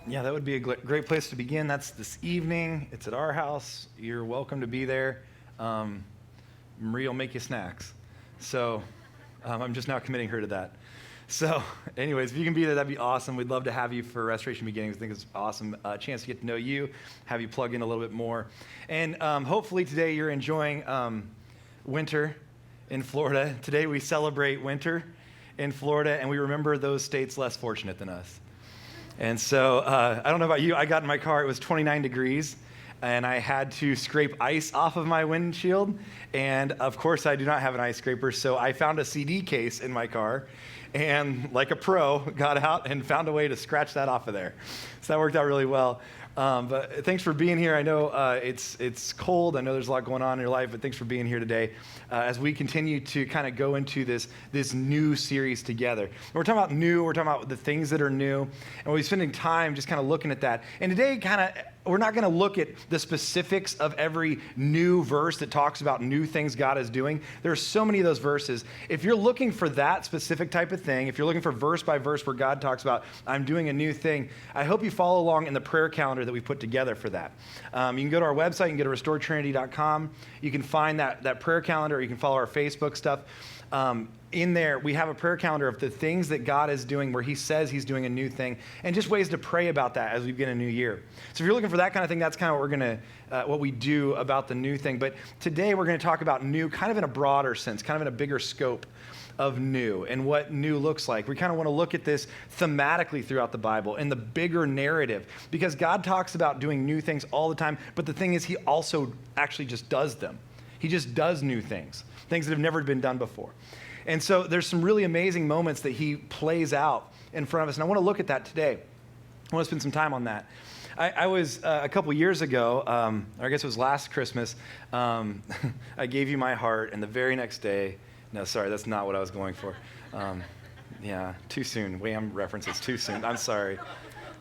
Yeah, that would be a great place to begin. That's this evening. It's at our house. You're welcome to be there. Marie will make you snacks. So I'm just now committing her to that. So anyways, if you can be there, that'd be awesome. We'd love to have you for Restoration Beginnings. I think it's awesome. Chance to get to know you, have you plug in a little bit more. And hopefully today you're enjoying winter in Florida. Today we celebrate winter in Florida, and we remember those states less fortunate than us. And so I don't know about you, I got in my car, it was 29 degrees, and I had to scrape ice off of my windshield. And of course, I do not have an ice scraper, so I found a CD case in my car, and like a pro, got out and found a way to scratch that off of there. So that worked out really well. But thanks for being here. I know it's cold. I know there's a lot going on in your life, but thanks for being here today as we continue to kind of go into this new series together. And we're talking about new. We're talking about the things that are new, and we'll be spending time just kind of looking at that. And today, we're not going to look at the specifics of every new verse that talks about new things God is doing. There are so many of those verses. If you're looking for that specific type of thing, if you're looking for verse by verse where God talks about, I'm doing a new thing, I hope you follow along in the prayer calendar that we put together for that. You can go to our website, you can go to restoredtrinity.com. You can find that prayer calendar, or you can follow our Facebook stuff. In there, we have a prayer calendar of the things that God is doing where he says he's doing a new thing, and just ways to pray about that as we begin a new year. So if you're looking for that kind of thing, that's kind of what we do about the new thing. But today we're going to talk about new kind of in a broader sense, kind of in a bigger scope of new and what new looks like. We kind of want to look at this thematically throughout the Bible in the bigger narrative, because God talks about doing new things all the time, but the thing is he also actually just does them. He just does new things that have never been done before. And so there's some really amazing moments that he plays out in front of us, and I want to look at that today. I want to spend some time on that. I was, a couple years ago, or I guess it was last Christmas, I gave you my heart, and the very next day, no, sorry, that's not what I was going for. Yeah, too soon. Wham references, too soon. I'm sorry.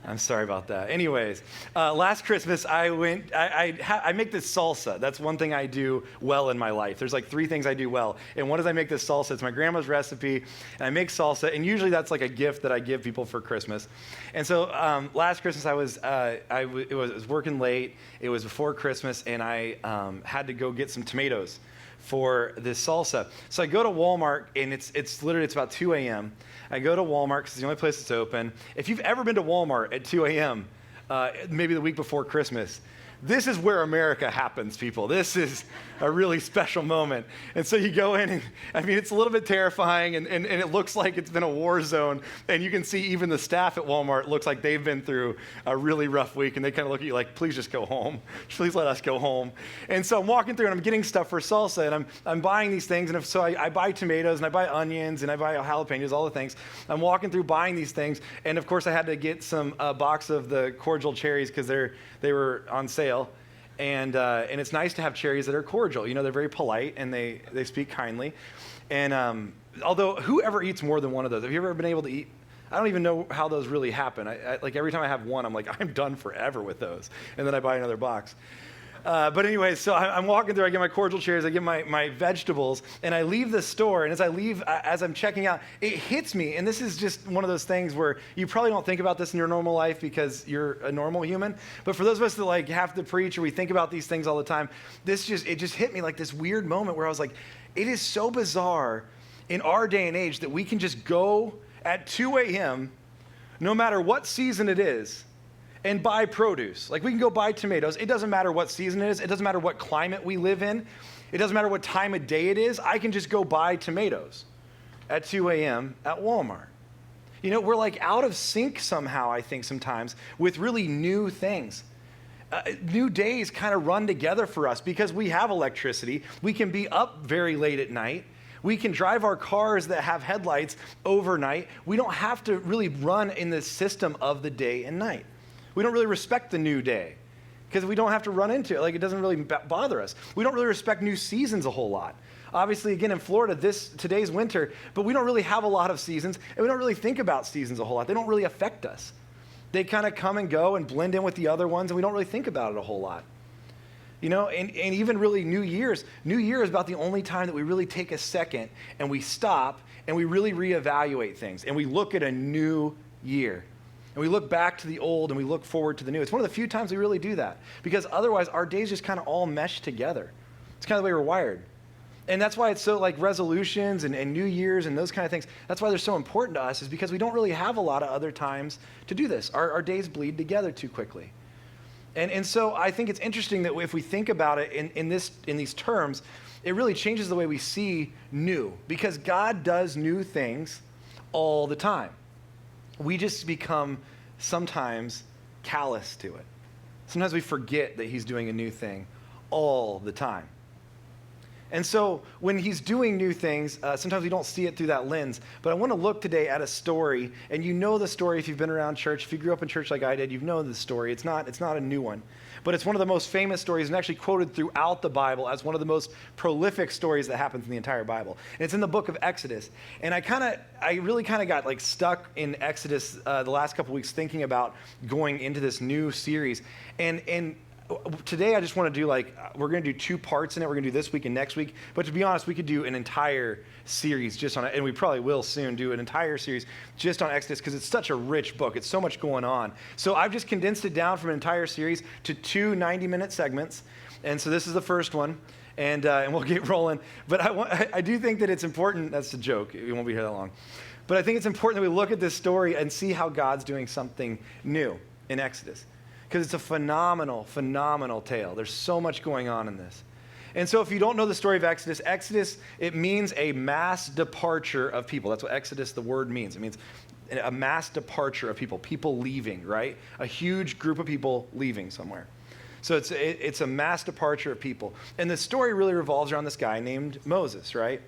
I'm sorry about that. Anyways, last Christmas I make this salsa. That's one thing I do well in my life. There's like 3 things I do well. And one is I make this salsa. It's my grandma's recipe. And I make salsa. And usually that's like a gift that I give people for Christmas. And so last Christmas I was working late. It was before Christmas. And I had to go get some tomatoes for this salsa. So I go to Walmart, and it's literally about 2 a.m. I go to Walmart because it's the only place that's open. If you've ever been to Walmart at 2 a.m., maybe the week before Christmas, this is where America happens, people. This is a really special moment. And so you go in, and I mean, it's a little bit terrifying, and it looks like it's been a war zone. And you can see even the staff at Walmart looks like they've been through a really rough week, and they kind of look at you like, please just go home. Please let us go home. And so I'm walking through, and I'm getting stuff for salsa, and I'm buying these things. And so I buy tomatoes, and I buy onions, and I buy jalapenos, all the things. I'm walking through buying these things. And of course, I had to get some box of the cordial cherries because they were on sale. And it's nice to have cherries that are cordial. You know, they're very polite, and they speak kindly. And although whoever eats more than one of those, have you ever been able to eat? I don't even know how those really happen. I like every time I have one, I'm like, I'm done forever with those. And then I buy another box. But anyway, so I'm walking through, I get my cordial cherries, I get my vegetables, and I leave the store, and as I'm checking out, it hits me, and this is just one of those things where you probably don't think about this in your normal life because you're a normal human, but for those of us that like have to preach or we think about these things all the time, it just hit me like this weird moment where I was like, it is so bizarre in our day and age that we can just go at 2 a.m., no matter what season it is, and buy produce. Like we can go buy tomatoes. It doesn't matter what season it is. It doesn't matter what climate we live in. It doesn't matter what time of day it is. I can just go buy tomatoes at 2 a.m. at Walmart. You know, we're like out of sync somehow, I think sometimes, with really new things. New days kind of run together for us because we have electricity. We can be up very late at night. We can drive our cars that have headlights overnight. We don't have to really run in the system of the day and night. We don't really respect the new day because we don't have to run into it. Like it doesn't really bother us. We don't really respect new seasons a whole lot. Obviously, again, in Florida, today's winter, but we don't really have a lot of seasons, and we don't really think about seasons a whole lot. They don't really affect us. They kind of come and go and blend in with the other ones, and we don't really think about it a whole lot. You know, and even really New Year is about the only time that we really take a second and we stop and we really reevaluate things and we look at a new year. And we look back to the old and we look forward to the new. It's one of the few times we really do that, because otherwise our days just kind of all mesh together. It's kind of the way we're wired. And that's why it's so like resolutions and New Year's and those kind of things. That's why they're so important to us, is because we don't really have a lot of other times to do this. Our days bleed together too quickly. And so I think it's interesting that if we think about it in these terms, it really changes the way we see new, because God does new things all the time. We just become sometimes callous to it. Sometimes we forget that he's doing a new thing all the time. And so when he's doing new things, sometimes we don't see it through that lens. But I want to look today at a story, and you know the story if you've been around church. If you grew up in church like I did, you know the story. It's not a new one. But it's one of the most famous stories, and actually quoted throughout the Bible as one of the most prolific stories that happens in the entire Bible. And it's in the book of Exodus. And I really got like stuck in Exodus the last couple weeks thinking about going into this new series. And today I just want to do we're going to do 2 parts in it. We're going to do this week and next week. But to be honest, we could do an entire series just on it, and we probably will soon do an entire series just on Exodus, because it's such a rich book. It's so much going on. So I've just condensed it down from an entire series to 2 90-minute segments. And so this is the first one, and we'll get rolling. But I do think that it's important. That's a joke. We won't be here that long. But I think it's important that we look at this story and see how God's doing something new in Exodus, because it's a phenomenal, phenomenal tale. There's so much going on in this. And so if you don't know the story of Exodus, it means a mass departure of people. That's what Exodus, the word, means. It means a mass departure of people leaving, right? A huge group of people leaving somewhere. So it's a mass departure of people. And the story really revolves around this guy named Moses, right?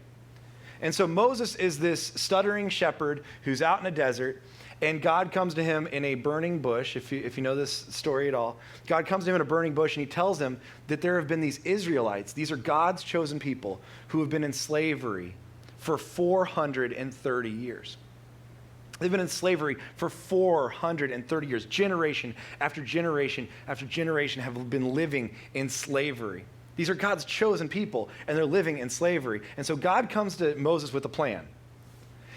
And so Moses is this stuttering shepherd who's out in a desert, and God comes to him in a burning bush. If you know this story at all, God comes to him in a burning bush, and he tells him that there have been these Israelites. These are God's chosen people who have been in slavery for 430 years. They've been in slavery for 430 years. Generation after generation after generation have been living in slavery. These are God's chosen people, and they're living in slavery. And so God comes to Moses with a plan.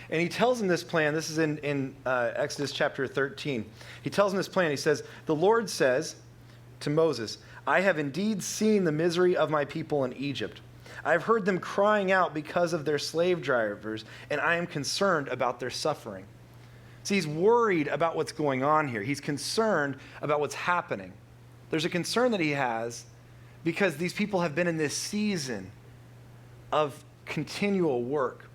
And he tells him this plan. This is in Exodus chapter 13. He tells him this plan. He says, "The Lord says to Moses, I have indeed seen the misery of my people in Egypt. I have heard them crying out because of their slave drivers, and I am concerned about their suffering." See, he's worried about what's going on here. He's concerned about what's happening. There's a concern that he has because these people have been in this season of continual work.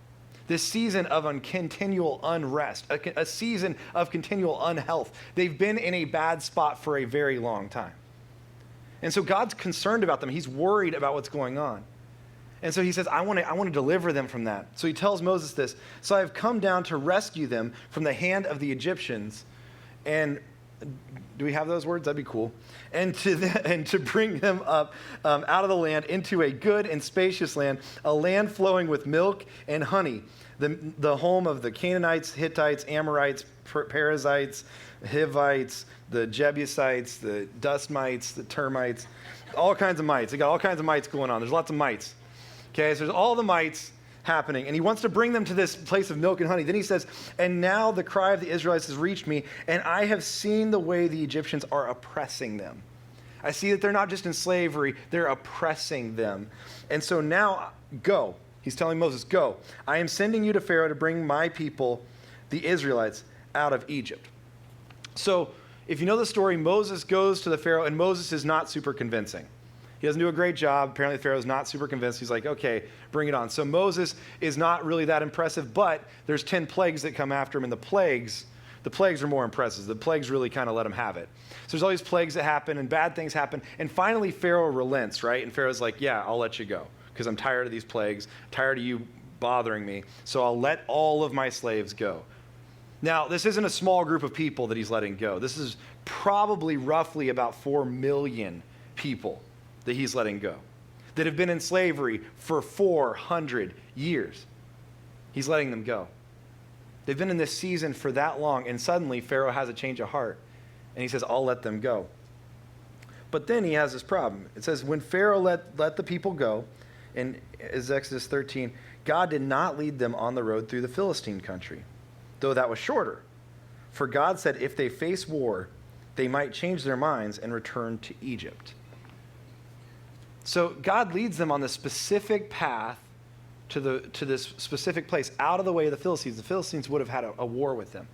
This season of continual unrest, a season of continual unhealth. They've been in a bad spot for a very long time. And so God's concerned about them. He's worried about what's going on. And so he says, I want to deliver them from that. So he tells Moses this. "So I have come down to rescue them from the hand of the Egyptians." And do we have those words? That'd be cool. And to bring them up out of the land into a good and spacious land, a land flowing with milk and honey, the home of the Canaanites, Hittites, Amorites, Perizzites, Hivites, the Jebusites, the dust-mites, the termites, all kinds of mites. They got all kinds of mites going on. There's lots of mites. Okay, so there's all the mites happening, and he wants to bring them to this place of milk and honey. Then he says, "And now the cry of the Israelites has reached me, and I have seen the way the Egyptians are oppressing them." I see that they're not just in slavery, they're oppressing them. And so now, go. He's telling Moses, "Go. I am sending you to Pharaoh to bring my people, the Israelites, out of Egypt." So if you know the story, Moses goes to the Pharaoh, and Moses is not super convincing. He doesn't do a great job. Apparently, Pharaoh's not super convinced. He's like, "Okay, bring it on." So Moses is not really that impressive, but there's 10 plagues that come after him, and the plagues are more impressive. The plagues really kind of let him have it. So there's all these plagues that happen, and bad things happen, and finally Pharaoh relents, right? And Pharaoh's like, "Yeah, I'll let you go, because I'm tired of these plagues, tired of you bothering me, so I'll let all of my slaves go." Now, this isn't a small group of people that he's letting go. This is probably roughly about 4 million people that he's letting go, that have been in slavery for 400 years. He's letting them go. They've been in this season for that long, and suddenly Pharaoh has a change of heart, and he says, "I'll let them go." But then he has this problem. It says, when Pharaoh let the people go, in Exodus 13, God did not lead them on the road through the Philistine country, though that was shorter. For God said if they face war, they might change their minds and return to Egypt. So God leads them on this specific path to this specific place, out of the way of the Philistines. The Philistines would have had a war with them.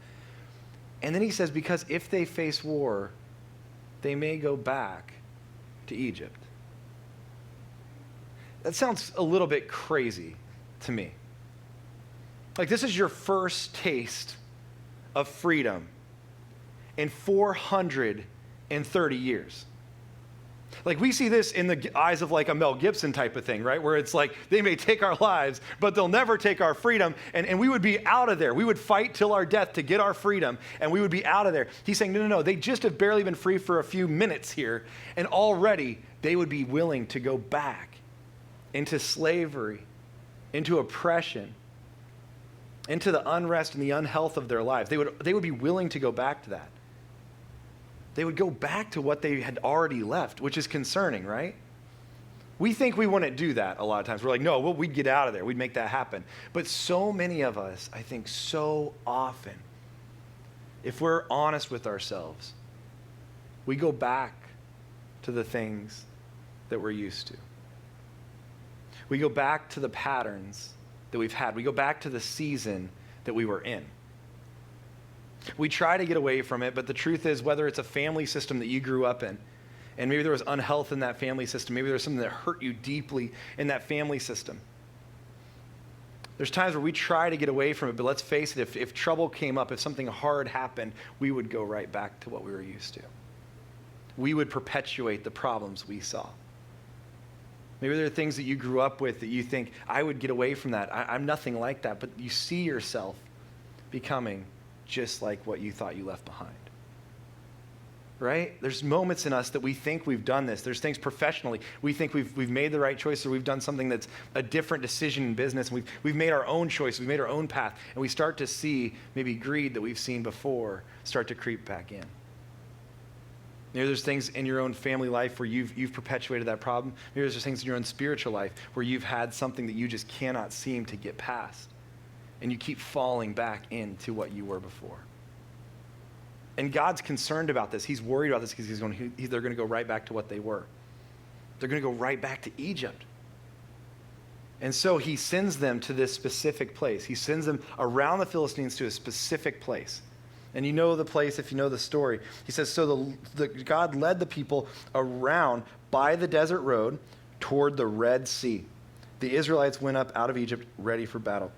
And then he says, because if they face war, they may go back to Egypt. That sounds a little bit crazy to me. Like, this is your first taste of freedom in 430 years. Like, we see this in the eyes of like a Mel Gibson type of thing, right? Where it's like, they may take our lives, but they'll never take our freedom. And we would be out of there. We would fight till our death to get our freedom, and we would be out of there. He's saying, no. They just have barely been free for a few minutes here, and already they would be willing to go back into slavery, into oppression, into the unrest and the unhealth of their lives. They would be willing to go back to that. They would go back to what they had already left, which is concerning, right? We think we wouldn't do that a lot of times. We're like, no, we'd get out of there. We'd make that happen. But so many of us, I think so often, if we're honest with ourselves, we go back to the things that we're used to. We go back to the patterns that we've had. We go back to the season that we were in. We try to get away from it, but the truth is, whether it's a family system that you grew up in, and maybe there was unhealth in that family system, maybe there was something that hurt you deeply in that family system. There's times where we try to get away from it, but let's face it, if trouble came up, if something hard happened, we would go right back to what we were used to. We would perpetuate the problems we saw. Maybe there are things that you grew up with that you think, I would get away from that. I'm nothing like that, but you see yourself becoming just like what you thought you left behind. Right? There's moments in us that we think we've done this. There's things professionally. We think we've made the right choice, or we've done something that's a different decision in business. We've made our own choice. We've made our own path. And we start to see maybe greed that we've seen before start to creep back in. Maybe there's things in your own family life where you've perpetuated that problem. Maybe there's things in your own spiritual life where you've had something that you just cannot seem to get past. And you keep falling back into what you were before. And God's concerned about this. He's worried about this because they're going to go right back to what they were. They're going to go right back to Egypt. And so he sends them to this specific place. He sends them around the Philistines to a specific place. And you know the place if you know the story. He says, so God led the people around by the desert road toward the Red Sea. The Israelites went up out of Egypt ready for battle.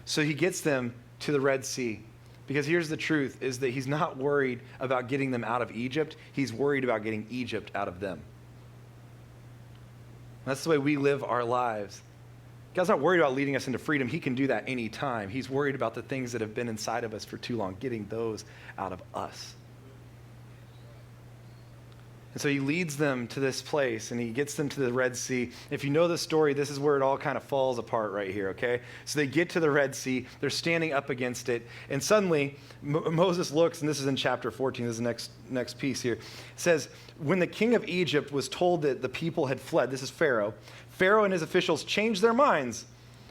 So he gets them to the Red Sea. Because here's the truth, is that he's not worried about getting them out of Egypt. He's worried about getting Egypt out of them. That's the way we live our lives. God's not worried about leading us into freedom. He can do that anytime. He's worried about the things that have been inside of us for too long, getting those out of us. And so he leads them to this place, and he gets them to the Red Sea. If you know the story, this is where it all kind of falls apart right here, okay? So they get to the Red Sea. They're standing up against it. And suddenly, Moses looks, and this is in chapter 14. This is the next piece here. It says, when the king of Egypt was told that the people had fled, this is Pharaoh, Pharaoh and his officials changed their minds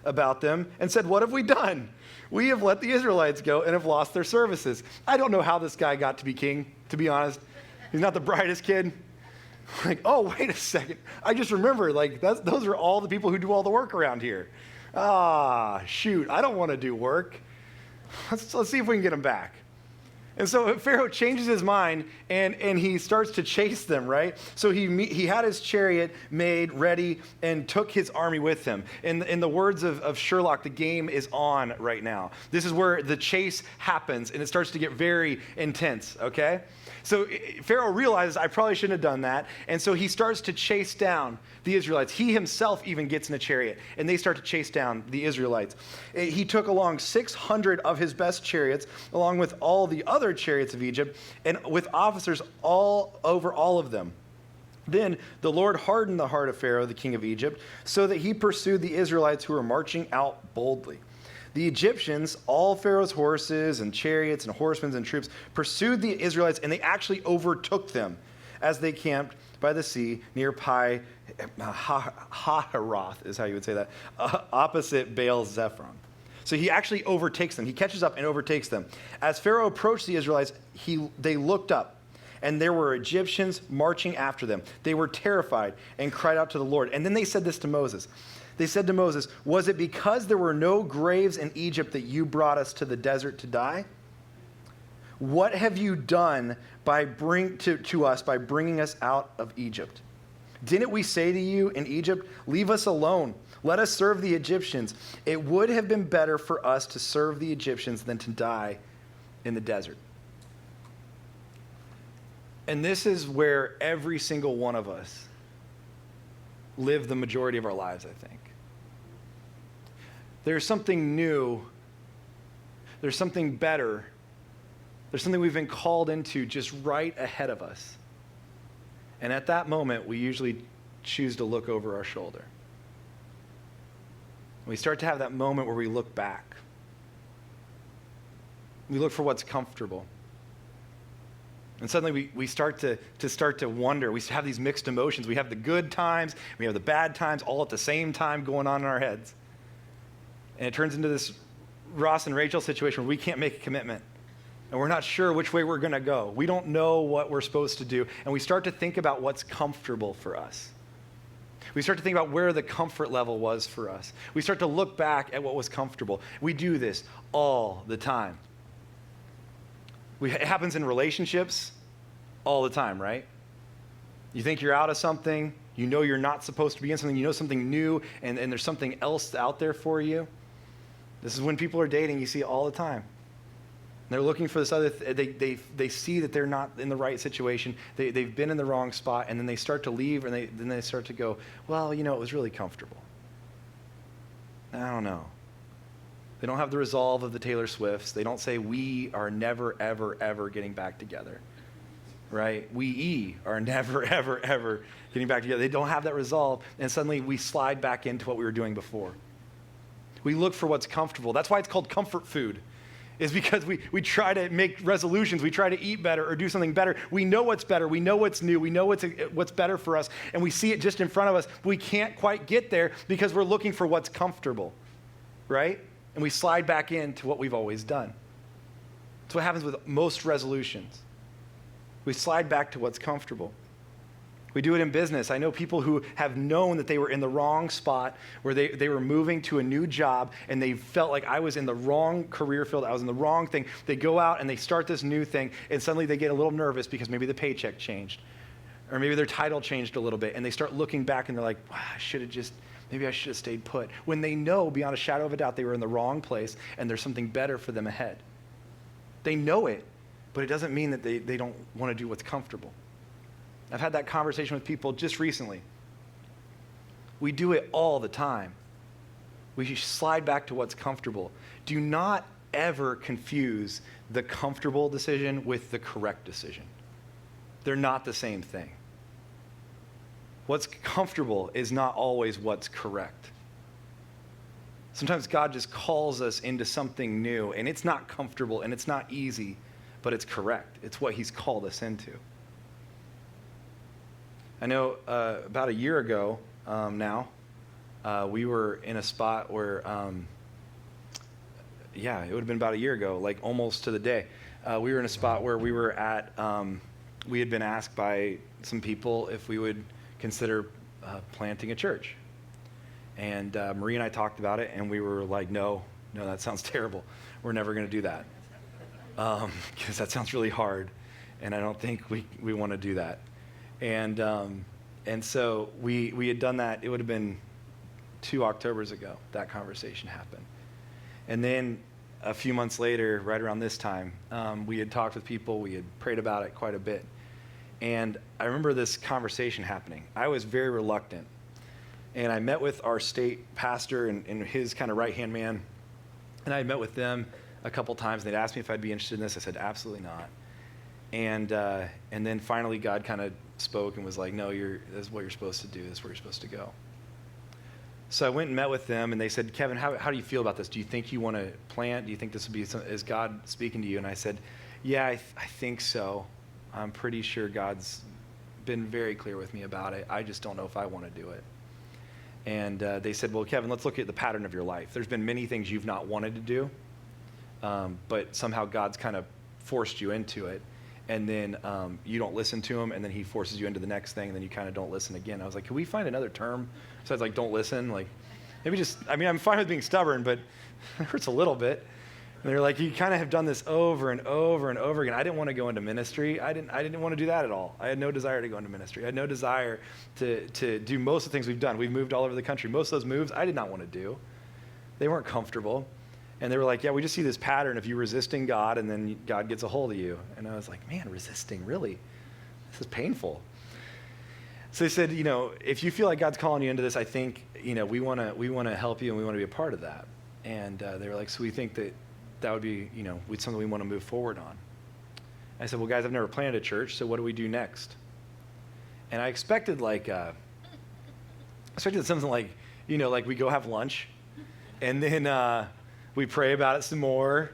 about them and said, what have we done? We have let the Israelites go and have lost their services. I don't know how this guy got to be king, to be honest. He's not the brightest kid. Like, oh, wait a second. I just remember, like, those are all the people who do all the work around here. Shoot, I don't want to do work. Let's see if we can get them back. And so Pharaoh changes his mind, and he starts to chase them, right? So he had his chariot made ready and took his army with him. In the words of Sherlock, the game is on right now. This is where the chase happens, and it starts to get very intense, okay? So Pharaoh realizes, I probably shouldn't have done that. And so he starts to chase down the Israelites. He himself even gets in a chariot, and they start to chase down the Israelites. He took along 600 of his best chariots, along with all the other chariots of Egypt, and with officers all over all of them. Then the Lord hardened the heart of Pharaoh, the king of Egypt, so that he pursued the Israelites who were marching out boldly. The Egyptians, all Pharaoh's horses and chariots and horsemen and troops, pursued the Israelites, and they actually overtook them as they camped by the sea near Pi Hahiroth, is how you would say that, opposite Baal Zephon. So he actually overtakes them. He catches up and overtakes them. As Pharaoh approached the Israelites, they looked up, and there were Egyptians marching after them. They were terrified and cried out to the Lord. And then they said this to Moses. They said to Moses, "Was it because there were no graves in Egypt that you brought us to the desert to die? What have you done to us by bringing us out of Egypt? Didn't we say to you in Egypt, 'Leave us alone. Let us serve the Egyptians'? It would have been better for us to serve the Egyptians than to die in the desert." And this is where every single one of us live the majority of our lives, I think. There's something new. There's something better. There's something we've been called into just right ahead of us. And at that moment, we usually choose to look over our shoulder. We start to have that moment where we look back. We look for what's comfortable. And suddenly we start to wonder. We have these mixed emotions. We have the good times, we have the bad times all at the same time going on in our heads. And it turns into this Ross and Rachel situation where we can't make a commitment. And we're not sure which way we're going to go. We don't know what we're supposed to do. And we start to think about what's comfortable for us. We start to think about where the comfort level was for us. We start to look back at what was comfortable. We do this all the time. It happens in relationships all the time, right? You think you're out of something, you know you're not supposed to be in something, you know something new, and there's something else out there for you. This is when people are dating, you see it all the time. They're looking for this other, they see that they're not in the right situation, they've been in the wrong spot, and then they start to leave, and then they start to go, well, it was really comfortable. I don't know. They don't have the resolve of the Taylor Swifts. They don't say, we are never, ever, ever getting back together, right? We are never, ever, ever getting back together. They don't have that resolve, and suddenly we slide back into what we were doing before. We look for what's comfortable. That's why it's called comfort food, is because we try to make resolutions. We try to eat better or do something better. We know what's better. We know what's new. We know what's better for us, and we see it just in front of us. We can't quite get there because we're looking for what's comfortable, right? And we slide back into what we've always done. That's what happens with most resolutions. We slide back to what's comfortable. We do it in business. I know people who have known that they were in the wrong spot, where they were moving to a new job, and they felt like I was in the wrong career field, I was in the wrong thing. They go out and they start this new thing, and suddenly they get a little nervous because maybe the paycheck changed, or maybe their title changed a little bit, and they start looking back and they're like, wow, maybe I should have stayed put. When they know beyond a shadow of a doubt they were in the wrong place and there's something better for them ahead. They know it, but it doesn't mean that they don't want to do what's comfortable. I've had that conversation with people just recently. We do it all the time. We slide back to what's comfortable. Do not ever confuse the comfortable decision with the correct decision. They're not the same thing. What's comfortable is not always what's correct. Sometimes God just calls us into something new, and it's not comfortable and it's not easy, but it's correct. It's what He's called us into. I know about a year ago now, we were in a spot where, it would have been about a year ago, like almost to the day. We were in a spot where we were at, we had been asked by some people if we would consider planting a church. And Marie and I talked about it, and we were like, no, that sounds terrible. We're never going to do that. Because that sounds really hard, and I don't think we want to do that. And so we had done that. It would have been 2 Octobers ago that conversation happened. And then a few months later, right around this time, we had talked with people. We had prayed about it quite a bit. And I remember this conversation happening. I was very reluctant. And I met with our state pastor and his kind of right-hand man. And I had met with them a couple times. They'd asked me if I'd be interested in this. I said, absolutely not. And then finally God kind of spoke and was like, no, this is what you're supposed to do. This is where you're supposed to go. So I went and met with them, and they said, Kevin, how do you feel about this? Do you think you want to plant? Do you think this would be, is God speaking to you? And I said, yeah, I think so. I'm pretty sure God's been very clear with me about it. I just don't know if I want to do it. And they said, well, Kevin, let's look at the pattern of your life. There's been many things you've not wanted to do, but somehow God's kind of forced you into it. And then you don't listen to him, and then he forces you into the next thing, and then you kind of don't listen again. I was like, can we find another term besides like don't listen? Like maybe just, I mean, I'm fine with being stubborn, but it hurts a little bit. And they're like, you kind of have done this over and over and over again. I didn't want to go into ministry. I didn't want to do that at all. I had no desire to go into ministry. I had no desire to do most of the things we've done. We've moved all over the country. Most of those moves I did not want to do. They weren't comfortable. And they were like, yeah, we just see this pattern of you resisting God, and then God gets a hold of you. And I was like, man, resisting, really? This is painful. So they said, if you feel like God's calling you into this, I think, we want to help you, and we want to be a part of that. And they were like, so we think that would be, something we want to move forward on. I said, well, guys, I've never planted a church, so what do we do next? And I expected something like, like we go have lunch, and then we pray about it some more,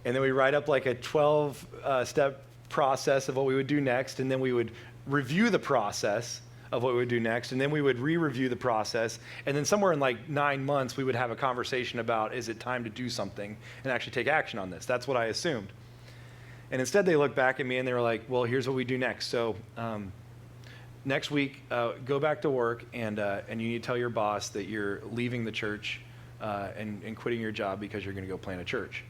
and then we write up like a 12-step process of what we would do next, and then we would review the process of what we would do next, and then we would re-review the process, and then somewhere in like 9 months, we would have a conversation about, is it time to do something and actually take action on this? That's what I assumed. And instead, they looked back at me, and they were like, well, here's what we do next. So next week, go back to work, and you need to tell your boss that you're leaving the church and quitting your job because you're going to go plant a church.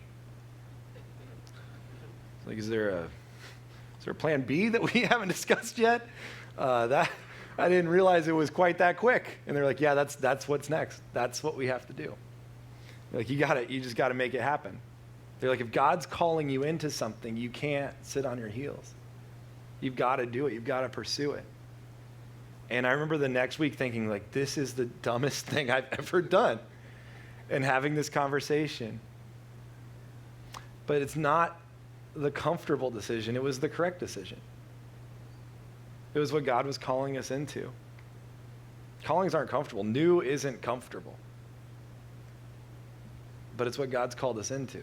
Like, is there a plan B that we haven't discussed yet? I didn't realize it was quite that quick. And they're like, yeah, that's what's next. That's what we have to do. They're like, you just got to make it happen. They're like, if God's calling you into something, you can't sit on your heels. You've got to do it. You've got to pursue it. And I remember the next week thinking, like, this is the dumbest thing I've ever done. And having this conversation. But it's not the comfortable decision. It was the correct decision. It was what God was calling us into. Callings aren't comfortable. New isn't comfortable. But it's what God's called us into.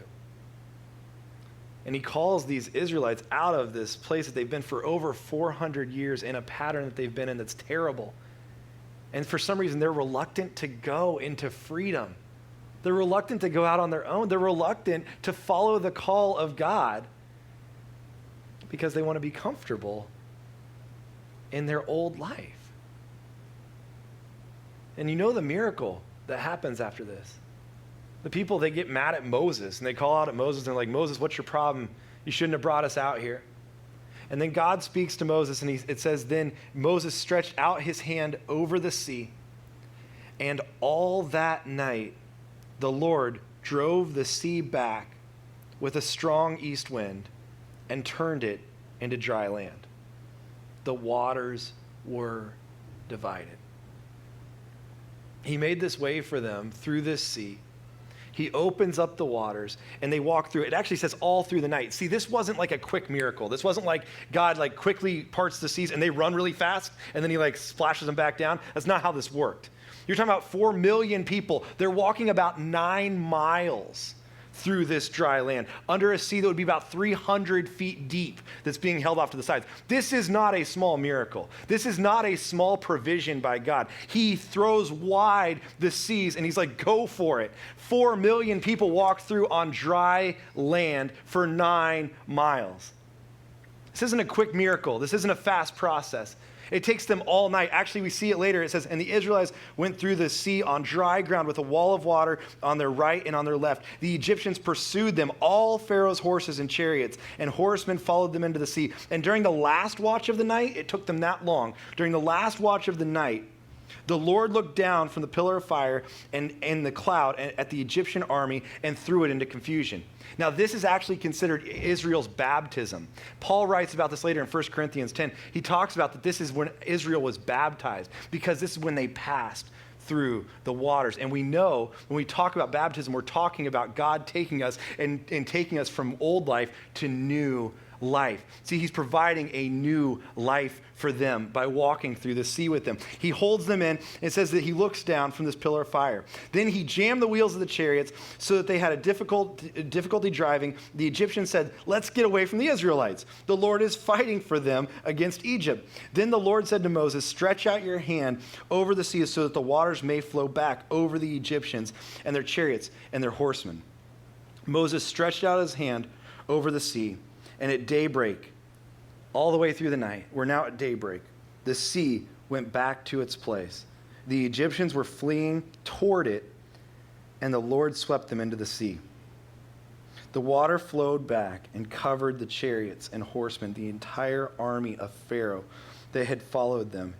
And he calls these Israelites out of this place that they've been for over 400 years in a pattern that they've been in that's terrible. And for some reason, they're reluctant to go into freedom. They're reluctant to go out on their own. They're reluctant to follow the call of God because they want to be comfortable in their old life. And the miracle that happens after this. The people, they get mad at Moses, and they call out at Moses, and they're like, Moses, what's your problem? You shouldn't have brought us out here. And then God speaks to Moses, and it says, then Moses stretched out his hand over the sea, and all that night the Lord drove the sea back with a strong east wind and turned it into dry land. The waters were divided. He made this way for them through this sea. He opens up the waters, and they walk through. It actually says all through the night. See, this wasn't like a quick miracle. This wasn't like God quickly parts the seas, and they run really fast, and then he splashes them back down. That's not how this worked. You're talking about 4 million people. They're walking about 9 miles through this dry land, under a sea that would be about 300 feet deep that's being held off to the sides. This is not a small miracle. This is not a small provision by God. He throws wide the seas, and he's like, go for it. 4 million people walk through on dry land for 9 miles. This isn't a quick miracle. This isn't a fast process. It takes them all night. Actually, we see it later. It says, and the Israelites went through the sea on dry ground with a wall of water on their right and on their left. The Egyptians pursued them, all Pharaoh's horses and chariots, and horsemen followed them into the sea. And during the last watch of the night, it took them that long. During the last watch of the night, the Lord looked down from the pillar of fire and the cloud at the Egyptian army and threw it into confusion. Now, this is actually considered Israel's baptism. Paul writes about this later in 1 Corinthians 10. He talks about that this is when Israel was baptized, because this is when they passed through the waters. And we know when we talk about baptism, we're talking about God taking us and taking us from old life to new life. See, he's providing a new life for them by walking through the sea with them. He holds them in, and it says that he looks down from this pillar of fire. Then he jammed the wheels of the chariots so that they had a difficulty driving. The Egyptians said, let's get away from the Israelites. The Lord is fighting for them against Egypt. Then the Lord said to Moses, stretch out your hand over the sea so that the waters may flow back over the Egyptians and their chariots and their horsemen. Moses stretched out his hand over the sea, and at daybreak, all the way through the night, we're now at daybreak, the sea went back to its place. The Egyptians were fleeing toward it, and the Lord swept them into the sea. The water flowed back and covered the chariots and horsemen, the entire army of Pharaoh that had followed them,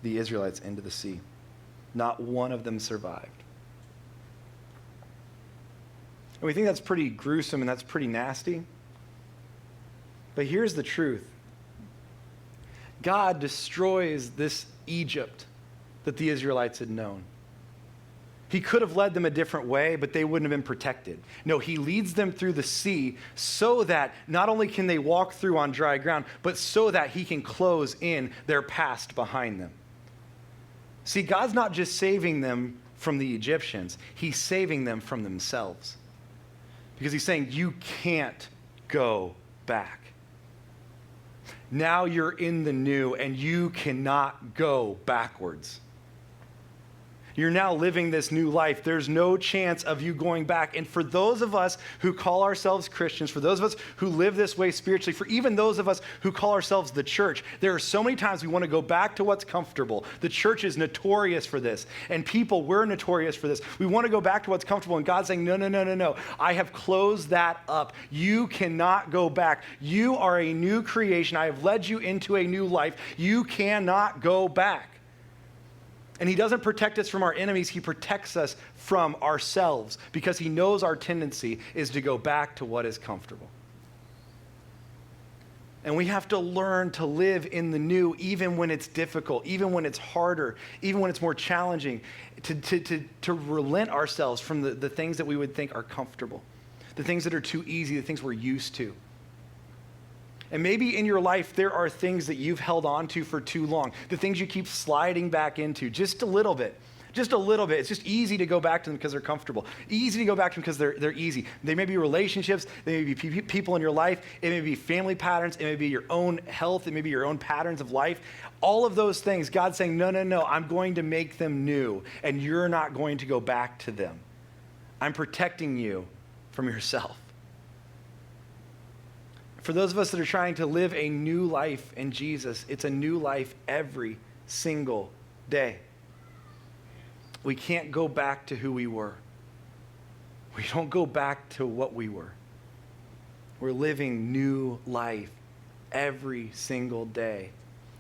the Israelites, into the sea. Not one of them survived. And we think that's pretty gruesome and that's pretty nasty. But here's the truth. God destroys this Egypt that the Israelites had known. He could have led them a different way, but they wouldn't have been protected. No, he leads them through the sea so that not only can they walk through on dry ground, but so that he can close in their past behind them. See, God's not just saving them from the Egyptians, he's saving them from themselves. Because he's saying, you can't go back. Now you're in the new, and you cannot go backwards. You're now living this new life. There's no chance of you going back. And for those of us who call ourselves Christians, for those of us who live this way spiritually, for even those of us who call ourselves the church, there are so many times we want to go back to what's comfortable. The church is notorious for this. And people, we're notorious for this. We want to go back to what's comfortable. And God's saying, no. I have closed that up. You cannot go back. You are a new creation. I have led you into a new life. You cannot go back. And he doesn't protect us from our enemies. He protects us from ourselves because he knows our tendency is to go back to what is comfortable. And we have to learn to live in the new, even when it's difficult, even when it's harder, even when it's more challenging, to relent ourselves from the things that we would think are comfortable, the things that are too easy, the things we're used to. And maybe in your life, there are things that you've held on to for too long, the things you keep sliding back into just a little bit. Just a little bit. It's just easy to go back to them because they're comfortable. Easy to go back to them because they're easy. They may be relationships. They may be people in your life. It may be family patterns. It may be your own health. It may be your own patterns of life. All of those things, God's saying, no. I'm going to make them new, and you're not going to go back to them. I'm protecting you from yourself. For those of us that are trying to live a new life in Jesus, it's a new life every single day. We can't go back to who we were. We don't go back to what we were. We're living new life every single day.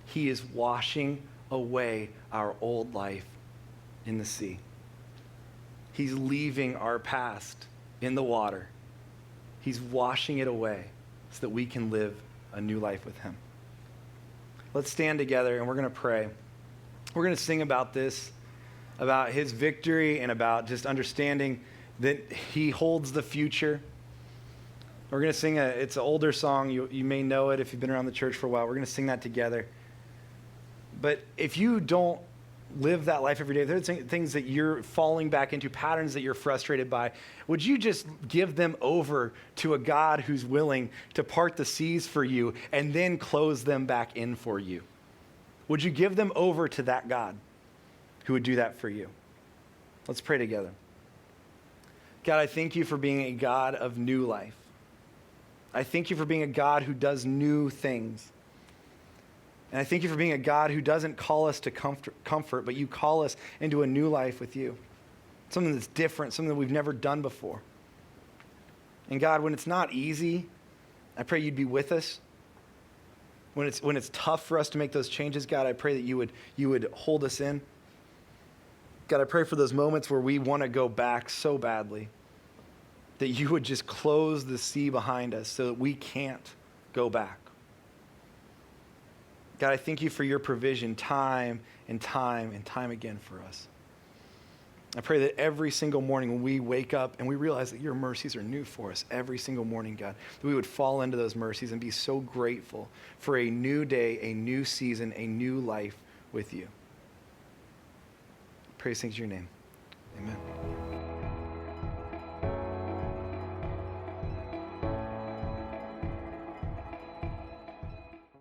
He is washing away our old life in the sea. He's leaving our past in the water. He's washing it away so that we can live a new life with him. Let's stand together and we're going to pray. We're going to sing about this, about his victory and about just understanding that he holds the future. We're going to sing it's an older song. You may know it if you've been around the church for a while. We're going to sing that together. But if you don't live that life every day, there's things that you're falling back into, patterns that you're frustrated by, would you just give them over to a God who's willing to part the seas for you and then close them back in for you? Would you give them over to that God who would do that for you? Let's pray together. God, I thank you for being a God of new life. I thank you for being a God who does new things. And I thank you for being a God who doesn't call us to comfort, but you call us into a new life with you. Something that's different, something that we've never done before. And God, when it's not easy, I pray you'd be with us. When it's tough for us to make those changes, God, I pray that you would hold us in. God, I pray for those moments where we want to go back so badly, that you would just close the sea behind us so that we can't go back. God, I thank you for your provision time and time and time again for us. I pray that every single morning when we wake up and we realize that your mercies are new for us every single morning, God, that we would fall into those mercies and be so grateful for a new day, a new season, a new life with you. Praise things to your name. Amen.